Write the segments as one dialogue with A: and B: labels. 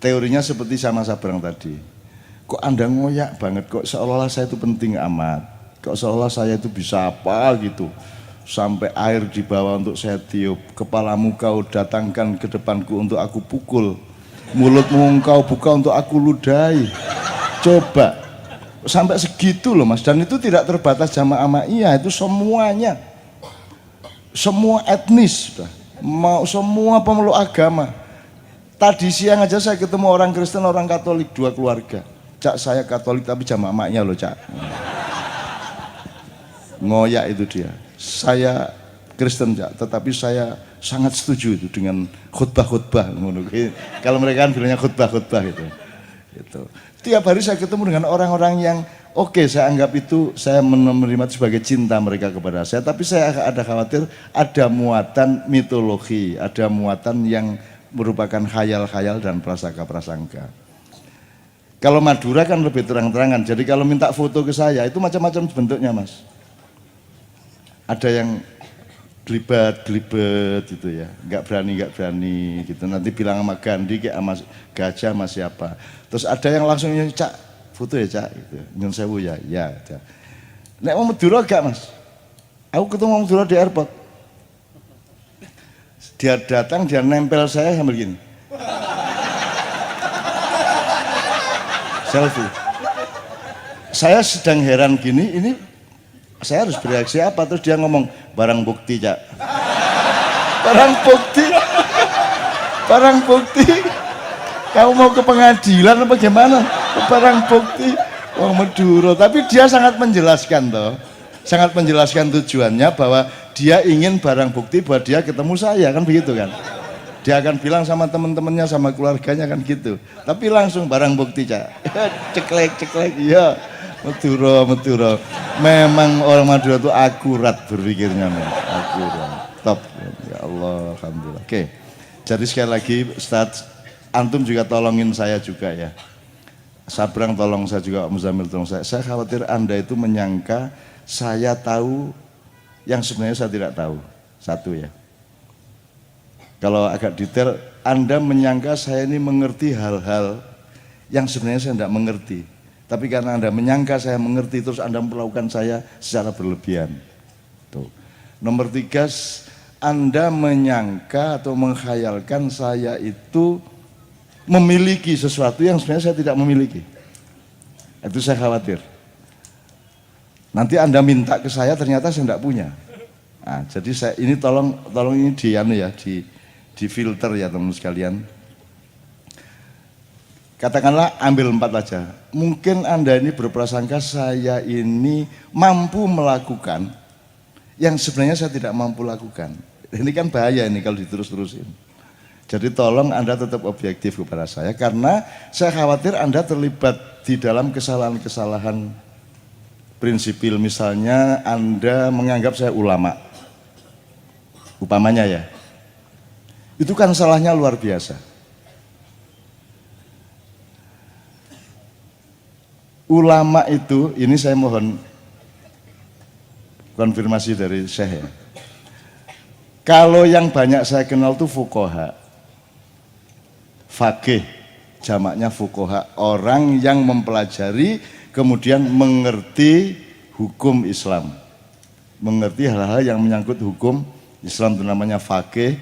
A: teorinya seperti sama Sabrang tadi. Kok Anda ngoyak banget, kok seolah-olah saya itu penting amat, kok seolah saya itu bisa apa gitu, sampai air di bawah untuk saya tiup, kepalamu kau datangkan ke depanku untuk aku pukul, mulutmu kau buka untuk aku ludahi. Coba sampai segitu loh Mas, dan itu tidak terbatas jamaah Amaiyah, itu semuanya, semua etnis, mau semua pemeluk agama. Tadi siang aja saya ketemu orang Kristen, orang Katolik, 2 keluarga. Cak, saya Katolik tapi jamaah Amaiyah loh Cak. Ngoyak itu dia. Saya Kristen Cak, tetapi saya sangat setuju itu dengan khutbah-khutbah. Kalau mereka kan bilangnya khutbah-khutbah itu. Tiap hari saya ketemu dengan orang-orang yang oke, saya anggap itu, saya menerima sebagai cinta mereka kepada saya, tapi saya ada khawatir ada muatan mitologi, ada muatan yang merupakan khayal-khayal dan prasangka-prasangka. Kalau Madura kan lebih terang-terangan, jadi kalau minta foto ke saya itu macam-macam bentuknya Mas. Ada yang gelibet gitu ya, nggak berani gitu, nanti bilang sama Gandhi kayak sama Gajah sama siapa. Terus ada yang langsung Cak foto ya Cak gitu, nyun sewu ya, ya. Nek mau Madura gak Mas? Aku ketemu Madura di airport, dia datang, dia nempel saya sambil gini, selfie. Saya sedang heran gini, ini saya harus bereaksi apa? Terus dia ngomong, barang bukti Cak. Barang bukti. Kamu mau ke pengadilan apa gimana? Barang bukti. Wong Madura. Tapi dia sangat menjelaskan toh. Sangat menjelaskan tujuannya bahwa dia ingin barang bukti bahwa dia ketemu saya, kan begitu kan? Dia akan bilang sama teman-temannya, sama keluarganya kan gitu. Tapi langsung barang bukti Cak. Ceklek, iya. Madura. Memang orang Madura itu akurat berpikirnya, akurat. Top. Ya Allah, alhamdulillah. Oke. Jadi sekali lagi Ustadz, antum juga tolongin saya juga ya. Sabrang tolong saya juga, Muzamil tolong saya. Saya khawatir Anda itu menyangka saya tahu yang sebenarnya saya tidak tahu. Satu ya. Kalau agak detail, Anda menyangka saya ini mengerti hal-hal yang sebenarnya saya tidak mengerti. Tapi karena Anda menyangka saya mengerti, terus Anda melakukan saya secara berlebihan. Tuh. Nomor 3, Anda menyangka atau menghayalkan saya itu memiliki sesuatu yang sebenarnya saya tidak memiliki. Itu saya khawatir. Nanti Anda minta ke saya, ternyata saya tidak punya. Nah, jadi saya ini tolong ini di filter ya teman-teman sekalian. Katakanlah ambil 4 aja. Mungkin Anda ini berprasangka saya ini mampu melakukan yang sebenarnya saya tidak mampu lakukan. Ini kan bahaya ini kalau diterus-terusin. Jadi tolong Anda tetap objektif kepada saya, karena saya khawatir Anda terlibat di dalam kesalahan-kesalahan prinsipil. Misalnya Anda menganggap saya ulama, upamanya ya. Itu kan salahnya luar biasa. Ulama itu, ini saya mohon konfirmasi dari Syekh ya. Kalau yang banyak saya kenal itu fuqaha, faqih, jamaknya fuqaha, orang yang mempelajari kemudian mengerti hukum Islam, mengerti hal-hal yang menyangkut hukum Islam, itu namanya faqih,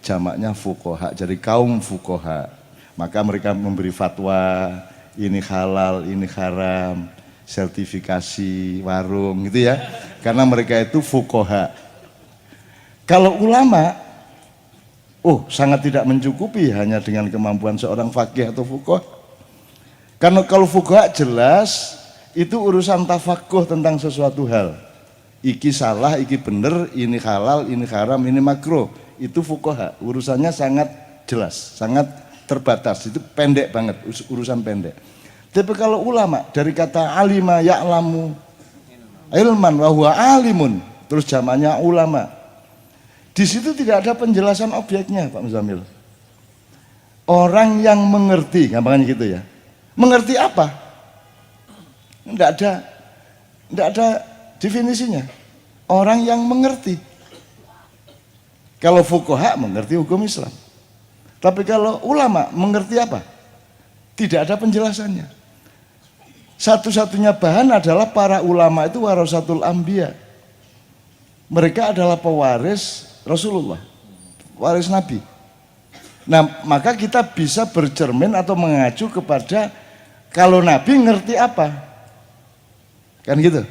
A: jamaknya fuqaha. Jadi kaum fuqaha, maka mereka memberi fatwa, ini halal, ini haram, sertifikasi warung gitu ya, karena mereka itu fuqaha. Kalau ulama, sangat tidak mencukupi hanya dengan kemampuan seorang faqih atau fuqaha. Karena kalau fuqaha jelas itu urusan tafakuh tentang sesuatu hal, iki salah, iki bener, ini halal, ini haram, ini makruh. Itu fuqaha, urusannya sangat jelas, sangat terbatas, itu pendek banget, urusan pendek. Tapi kalau ulama, dari kata alima ya'lamu ilman wa huwa alimun, terus jamaknya ulama. Di situ tidak ada penjelasan objeknya Pak Muzamil. Orang yang mengerti, gampangnya gitu ya. Mengerti apa? Tidak ada definisinya. Orang yang mengerti. Kalau fuqaha mengerti hukum Islam. Tapi kalau ulama mengerti apa? Tidak ada penjelasannya. Satu-satunya bahan adalah para ulama itu warasatul anbiya. Mereka adalah pewaris Rasulullah, waris Nabi. Nah, maka kita bisa bercermin atau mengacu kepada kalau Nabi ngerti apa. Kan gitu.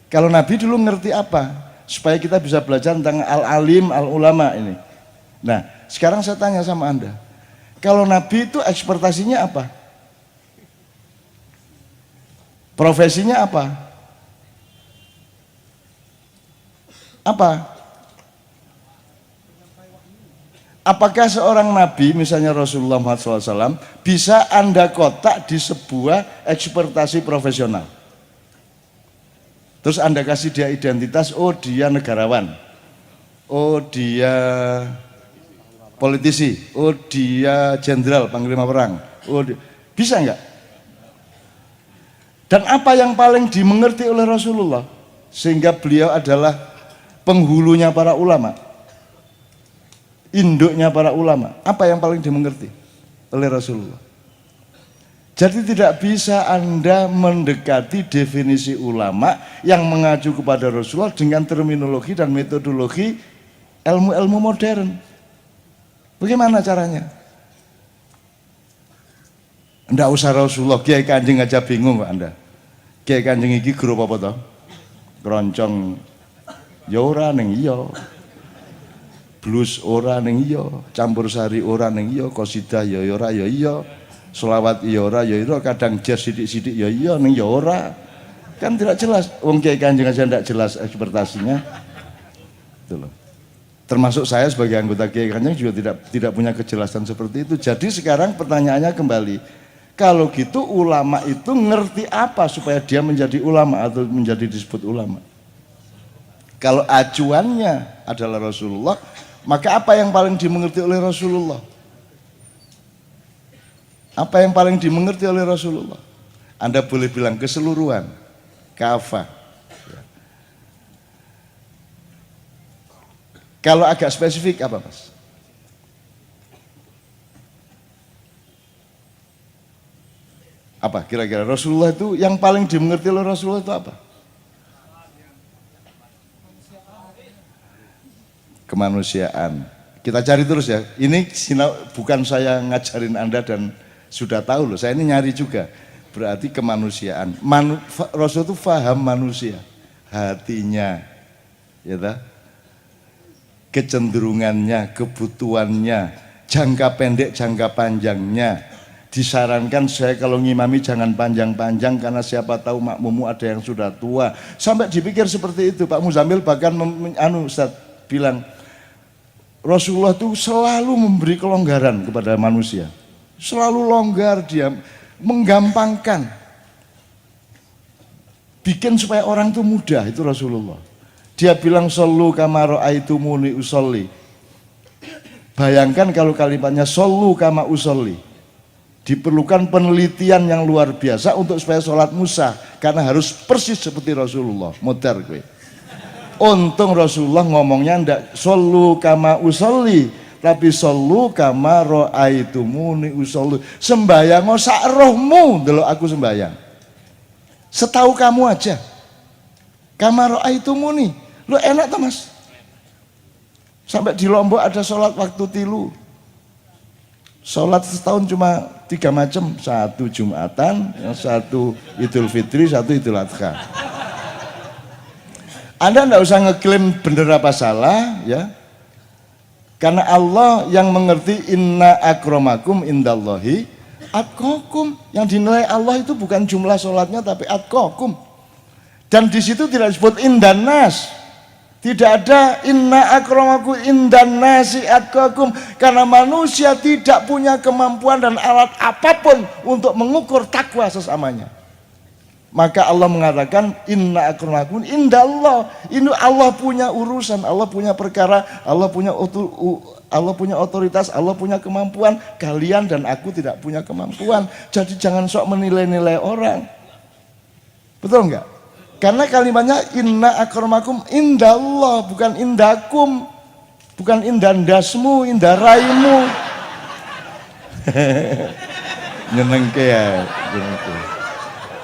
A: Kalau Nabi dulu ngerti apa, supaya kita bisa belajar tentang al-alim, al-ulama ini. Nah, sekarang saya tanya sama Anda. Kalau Nabi itu ekspertasinya apa? Profesinya apa? Apa? Apakah seorang Nabi, misalnya Rasulullah SAW, bisa Anda kotak di sebuah ekspertasi profesional? Terus Anda kasih dia identitas, oh dia negarawan, oh dia politisi, oh dia jenderal, panglima perang, oh dia... Bisa nggak? Dan apa yang paling dimengerti oleh Rasulullah, sehingga beliau adalah penghulunya para ulama, induknya para ulama, apa yang paling dimengerti oleh Rasulullah? Jadi tidak bisa Anda mendekati definisi ulama yang mengacu kepada Rasulullah dengan terminologi dan metodologi ilmu-ilmu modern. Bagaimana caranya? Nggak usah Rasulullah, Kiai Kanjeng aja bingung kok Anda. Kiai Kanjeng iki grup apa toh? Keroncong ya ora ning iya. Blues ora ning iya, campur sari ora ning iya, qasidah ya ora ya iya. Selawat ya ora ya ora, kadang jazz sidik-sidik ya iya ning ya ora. Kan tidak jelas. Wong Kiai Kanjeng aja tidak jelas ekspertasinya. Itu loh. Termasuk saya sebagai anggota Kiai Kanjeng juga tidak punya kejelasan seperti itu. Jadi sekarang pertanyaannya kembali, kalau gitu ulama itu ngerti apa supaya dia menjadi ulama atau menjadi disebut ulama? Kalau acuannya adalah Rasulullah, maka apa yang paling dimengerti oleh Rasulullah? Apa yang paling dimengerti oleh Rasulullah? Anda boleh bilang keseluruhan, kafah. Kalau agak spesifik apa Mas? Apa kira-kira Rasulullah itu yang paling dimengerti oleh Rasulullah itu apa? Kemanusiaan. Kita cari terus ya. Ini bukan saya ngajarin Anda dan sudah tahu loh. Saya ini nyari juga. Berarti kemanusiaan. Rasul itu faham manusia, hatinya, ya tak? Kecenderungannya, kebutuhannya, jangka pendek, jangka panjangnya. Disarankan saya kalau ngimami jangan panjang-panjang karena siapa tahu makmummu ada yang sudah tua. Sampai dipikir seperti itu. Pak Muzamil bahkan Ustaz bilang Rasulullah itu selalu memberi kelonggaran kepada manusia. Selalu longgar, dia menggampangkan. Bikin supaya orang itu mudah, itu Rasulullah. Dia bilang sallu kama ra'aitumuni usolli. Bayangkan kalau kalimatnya sallu kama usolli. Diperlukan penelitian yang luar biasa untuk supaya sholat musah, karena harus persis seperti Rasulullah. Modar gue. Untung Rasulullah ngomongnya ndak sallu kama usolli, tapi sallu kama ra'aitumuni usolli. Sembayang sak rohmu delok aku sembayang. Setahu kamu aja. Kama ra'aitumuni. Lu enak tuh Mas. Sampai di Lombok ada sholat waktu tilu. Sholat setahun cuma 3 macam, 1 Jumatan, 1 Idul Fitri, 1 Idul Adha. Anda enggak usah ngeklaim benar apa salah ya. Karena Allah yang mengerti inna akramakum indallahi atqakum. Yang dinilai Allah itu bukan jumlah sholatnya tapi atqakum. Dan di situ tidak disebut indanas. Tidak ada inna akramakum indannasi atqakum, karena manusia tidak punya kemampuan dan alat apapun untuk mengukur takwa sesamanya. Maka Allah mengatakan inna akramakum indallah. Ini Allah punya urusan, Allah punya perkara, Allah punya otoritas, Allah punya kemampuan. Kalian dan aku tidak punya kemampuan. Jadi jangan sok menilai-nilai orang. Betul enggak? Karena kalimatnya inna akramakum indallah, bukan indakum, bukan indandasmu, indaraimu. nyenengke ya, nyenengke.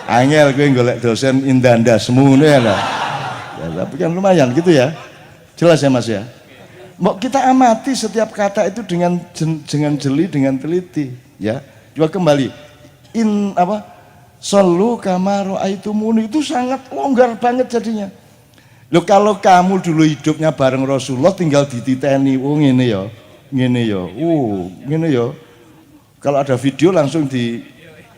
A: Angel kowe golek dosen indah-indah semune ya. Ya, tapi kan lumayan gitu ya. Jelas ya Mas ya. Mau kita amati setiap kata itu dengan jeli, dengan teliti, ya. Coba kembali. Sallu kama ra'aitumuni itu sangat longgar banget jadinya. Loh kalau kamu dulu hidupnya bareng Rasulullah tinggal dititeni, oh ngene ya. Ngene ya. Kalau ada video langsung di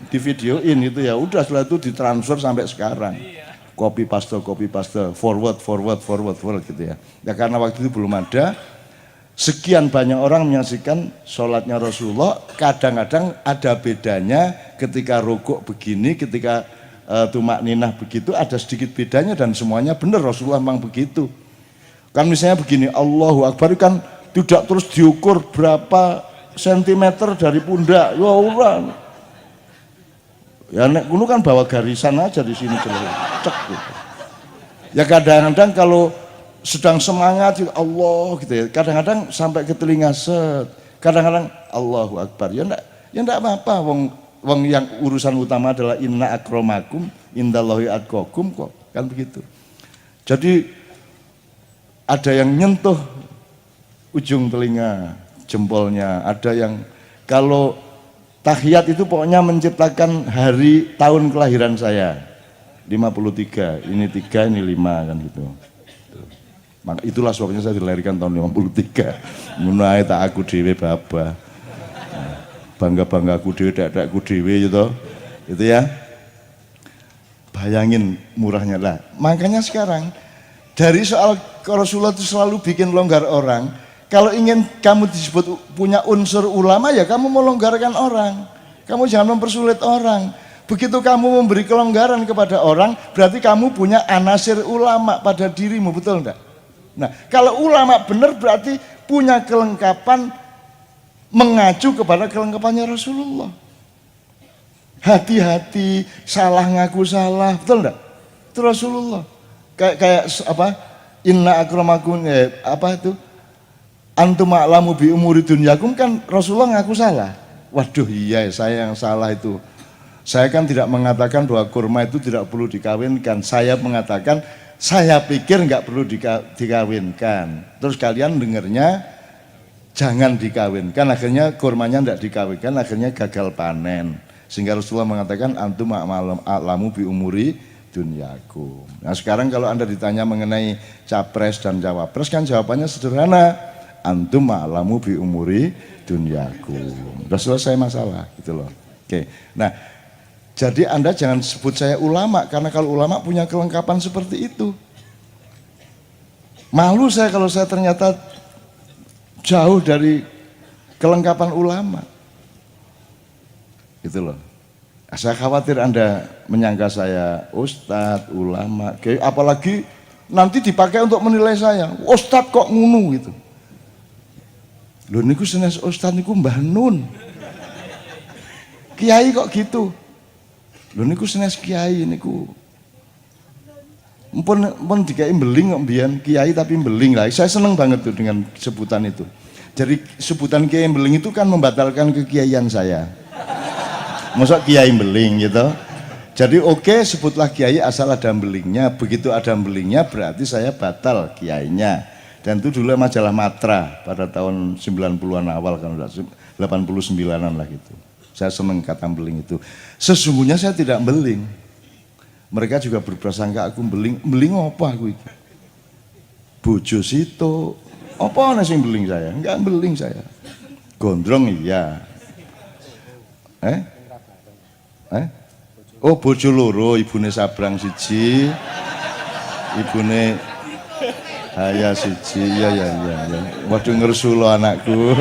A: videoin itu ya. Udah setelah itu ditransfer sampai sekarang. Copy paste, forward gitu ya. Ya karena waktu itu belum ada. Sekian banyak orang menyaksikan sholatnya Rasulullah, kadang-kadang ada bedanya ketika rukuk begini, ketika tumak ninah begitu, ada sedikit bedanya dan semuanya benar Rasulullah memang begitu. Kan misalnya begini, Allahu Akbar kan tidak terus diukur berapa sentimeter dari pundak, ya orang. Ya nek kuno kan bawa garisan aja di sini cek gitu. Ya kadang-kadang kalau sedang semangat Allah gitu ya. Kadang-kadang sampai ke telinga set. Kadang-kadang Allahu Akbar. Ya enggak apa-apa wong yang urusan utama adalah inna akramakum indallahi atqakum kok. Kan begitu. Jadi ada yang nyentuh ujung telinga jempolnya, ada yang kalau tahiyat itu pokoknya menciptakan hari tahun kelahiran saya 53, ini 3, ini 5 kan gitu. Maka itulah sebabnya saya dilahirkan tahun 53. Mulai tak aku dewe baba. Bangga-bangga aku dewe, dak-dakku dewe gitu. Itu ya. Bayangin murahnya lah. Makanya sekarang dari soal Rasulullah itu selalu bikin longgar orang. Kalau ingin kamu disebut punya unsur ulama ya kamu melonggarkan orang. Kamu jangan mempersulit orang. Begitu kamu memberi kelonggaran kepada orang, berarti kamu punya anasir ulama pada dirimu, betul enggak? Nah, kalau ulama benar berarti punya kelengkapan mengacu kepada kelengkapannya Rasulullah. Hati-hati, salah ngaku salah, betul enggak? Itu Rasulullah. Kayak apa? Inna akramakum apa itu? Antum a'lamu bi umuri dunyakum kan Rasulullah ngaku salah. Waduh iya saya yang salah itu. Saya kan tidak mengatakan bahwa kurma itu tidak perlu dikawinkan. Saya mengatakan saya pikir nggak perlu dikawinkan. Terus kalian dengarnya jangan dikawinkan. Akhirnya kurmanya tidak dikawinkan. Akhirnya gagal panen. Sehingga Rasulullah mengatakan antum a'lamu bi umuri dunyakum. Nah sekarang kalau Anda ditanya mengenai capres dan cawapres kan jawabannya sederhana. Antum a'lamu bi umuri dunyakum. Sudah selesai masalah gitu loh. Oke. Nah jadi Anda jangan sebut saya ulama, karena kalau ulama punya kelengkapan seperti itu. Malu saya kalau saya ternyata jauh dari kelengkapan ulama. Gitu loh. Saya khawatir Anda menyangka saya ustadz, ulama, apalagi nanti dipakai untuk menilai saya. Ustadz kok ngunu gitu. Loh niku senes ustadz niku Mbah Nun. Kiai kok gitu. Lho niku senes kiai niku. Mpun dikai beling kok mbiyen kiai tapi beling lah. Saya seneng banget tuh dengan sebutan itu. Jadi sebutan kiai beling itu kan membatalkan kekiaian saya. Masa kiai beling gitu. Jadi oke, sebutlah kiai asal ada belingnya. Begitu ada belingnya berarti saya batal kiainya. Dan itu dulu majalah Matra pada tahun 90-an awal kan 89-an lah gitu. Saya seneng kata beling itu. Sesungguhnya saya tidak beling. Mereka juga berprasangka aku beling. Beling apa aku itu? Bojo situ. Apa ana sing beling saya? Enggak beling saya. Gondrong iya. Oh bojo loro, ibune sabrang siji. Ibune Haya siji. Ya. Waduh ngersu lo anakku.